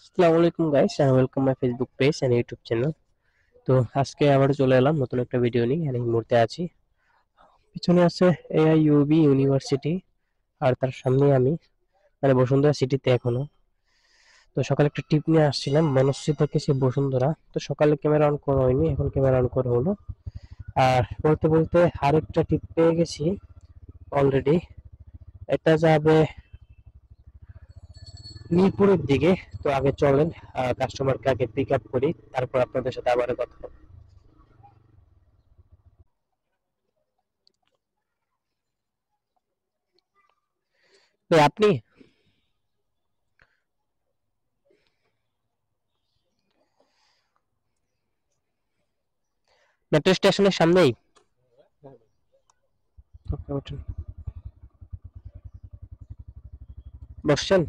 আসসালামু আলাইকুম guys, welcome my Facebook page and YouTube channel. তো আজকে আবার চলে এলাম নতুন একটা ভিডিও নিয়ে। এই মুহূর্তে আছি, পিছনে আছে এআইইউবি ইউনিভার্সিটি, আর তার সামনে আমি মানে বসুন্ধরা সিটিতে এখনো। তো সকালে একটা টিপ নিয়ে আসছিলাম মনস্রি থেকে সে বসুন্ধরা। তো সকালে ক্যামেরা অন করা হয়নি, এখন ক্যামেরা অন করা হলো। আর বলতে বলতে আরেকটা টিপ পেয়ে গেছি অলরেডি। এটা যাবে মিরপুরের দিকে। তো আগে চলেন কাস্টমারকে আগে পিক আপ করি, তারপর আপনাদের সাথে আবার কথা হবে। তো আপনি মেট্রো স্টেশনের সামনেই? ওকে, ওঠেন। বসছেন?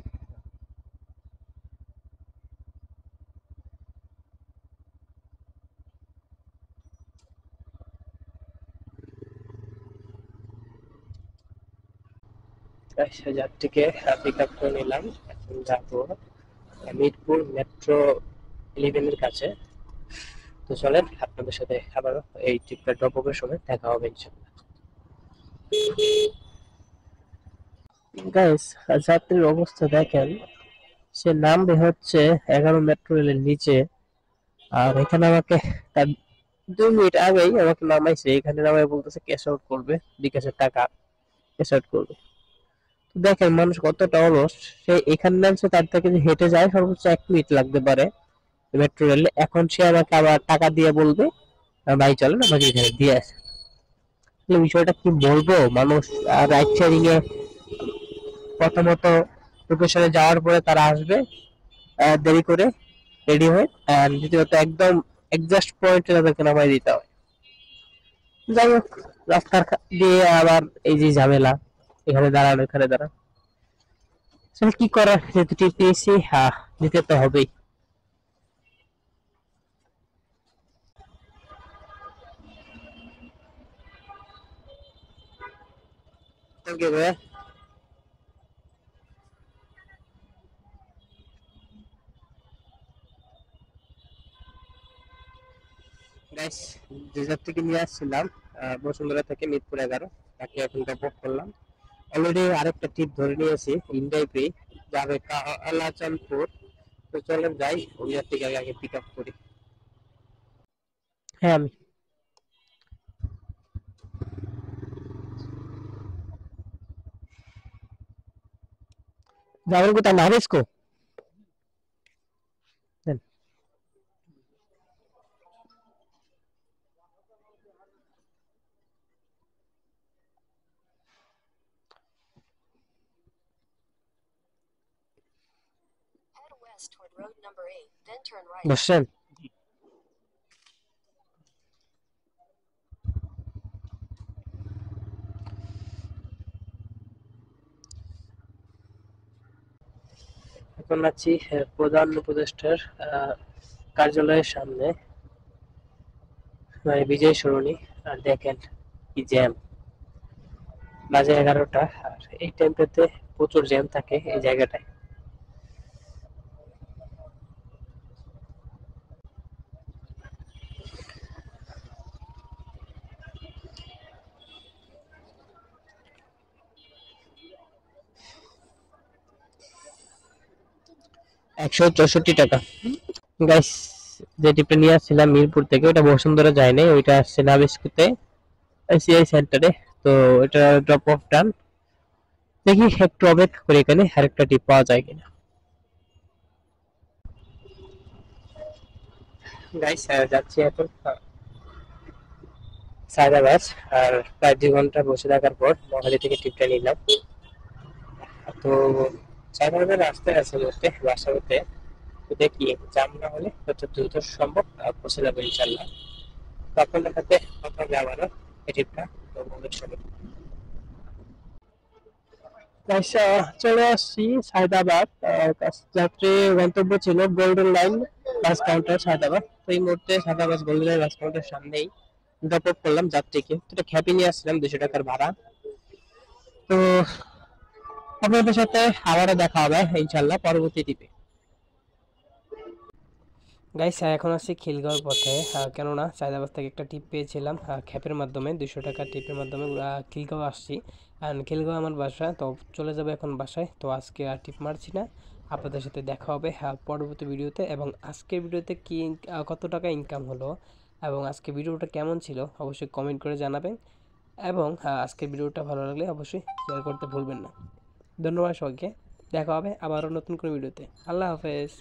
যাত্রীকে পিক আপ করে নিলাম। এখন যাবো মিরপুর মেট্রো 11 এর কাছে। তো চলেন আপনাদের সাথে আবার এই ট্রিপটা ড্রপ অফের সময় দেখা হবে ইনশাল্লাহ। গাইস, যাত্রীর অবস্থা দেখেন। সে নামবে হচ্ছে 11 মেট্রো রেলের নিচে, আর এখানে আমাকে তার 2 মিনিট আগেই আমাকে নামাইছে। এখানে নামাই বলতেছে ক্যাশ আউট করবে, বিকাশের টাকা ক্যাশ আউট করবে। তো দেখেন মানুষ কতটা অলস। সে এখানে নামছে, তার থেকে যে হেঁটে যায় সর্বোচ্চ 1 মিনিট লাগতে পারে মেট্রো রেলে। এখন সে আমাকে আবার টাকা দিয়ে বলবে ভাই চলেন আমাকে এখানে দিয়ে আসে। তাহলে বিষয়টা কি বলবো মানুষ। রাইড শেয়ারিং এ প্রথমত লোকেশনে যাওয়ার পরে তারা আসবে দেরি করে রেডি হয়ে, আর দ্বিতীয়ত একদম এক্সাক্ট পয়েন্টে তাদেরকে নামাই দিতে হয়। যাই হোক, রাস্তার দিয়ে আবার এই যে ঝামেলা, এখানে দাঁড়ানো এখানে দাঁড়ানো। আসলে কি করার, যেহেতু টিপ পেয়েছি দিতে তো হবেই। থ্যাংক ইউ ভাইয়া। গাইস, যে যাত্রীকে নিয়ে আসছিলাম বসুন্ধরা থেকে মিরপুর 11, তাকে এখন ড্রপ অফ করলাম। অলরেডি আরেকটা টিপ ধরে নিয়েছি ইন্ডাই পে, যাবে আলাচানপুর। তো চলেন যাই, ওই যাত্রীকে আগে আগে পিক আপ করি। হ্যাঁ আমি। যাবেন কোথায়, নারিস্কো? বসছেন? এখন আছি প্রধান উপদেষ্টার কার্যালয়ের সামনে, মানে বিজয় সরণি। আর দেখেন কি জ্যাম, বাজে 11টা, আর এই টাইমটাতে প্রচুর জ্যাম থাকে এই জায়গাটায়। ৳164। গাইস, যে টিপটা নিয়ে আসছিলাম মিরপুর থেকে, ওটা বসুন্ধরা যায় নাই, ওইটা আসছে নাবিস্কুতে আইসিআই সেন্টারে। তো এটা ড্রপ অফ ডান। দেখি একটু অপেক্ষা করে এখানে আরেকটা টিপ পাওয়া যায় কিনা। গাইস, যাচ্ছি এখন সায়দাবাদ। আর প্রায় 2 ঘন্টা বসে থাকার পর মহালি থেকে টিপটা নিলাম। তো সায়দাবাদের রাস্তায় আছে বলতে বাসা হতে। তো দেখি জাম না হলে যত দ্রুত সম্ভব পৌঁছে যাবো ইনশাল্লাহ। তো আপনাদের সাথে কথা হবে আবারও এই টিপটা তো বন্ধুর সাথে। গাইস, চলে আসছি সায়দাবাদ। যাত্রী গন্তব্য ছিল golden line bus counter Sayedabad. তো এই মুহূর্তে Sayedabad golden line bus counter সামনেই ড্রপ অফ করলাম যাত্রীকে। তো এটা খ্যাপি নিয়ে আসছিলাম 200 টাকার ভাড়া। তো আপনাদের সাথে আবারও দেখা হবে ইনশাল্লাহ পরবর্তী টিপে। গাইস এখন আসছি খিলগাঁওর পথে, কেননা চাঁদাবাজ থেকে একটা টিপ পেয়েছিলাম খ্যাপের মাধ্যমে, 200 টাকা টিপের মাধ্যমে খিলগাঁও আসছি। অ্যান্ড খিলগাঁও আমার বাসা, তো চলে যাবে এখন বাসায়। তো আজকে আর টিপ মারছি না, আপনাদের সাথে দেখা হবে পরবর্তী ভিডিওতে। এবং আজকের ভিডিওতে কি কত টাকা ইনকাম হলো এবং আজকে ভিডিওটা কেমন ছিল অবশ্যই কমেন্ট করে জানাবেন। এবং আজকের ভিডিওটা ভালো লাগলে অবশ্যই শেয়ার করতে ভুলবেন না। ধন্যবাদ সবাইকে, দেখা হবে আবারও নতুন কোনো ভিডিওতে। আল্লাহ হাফেজ।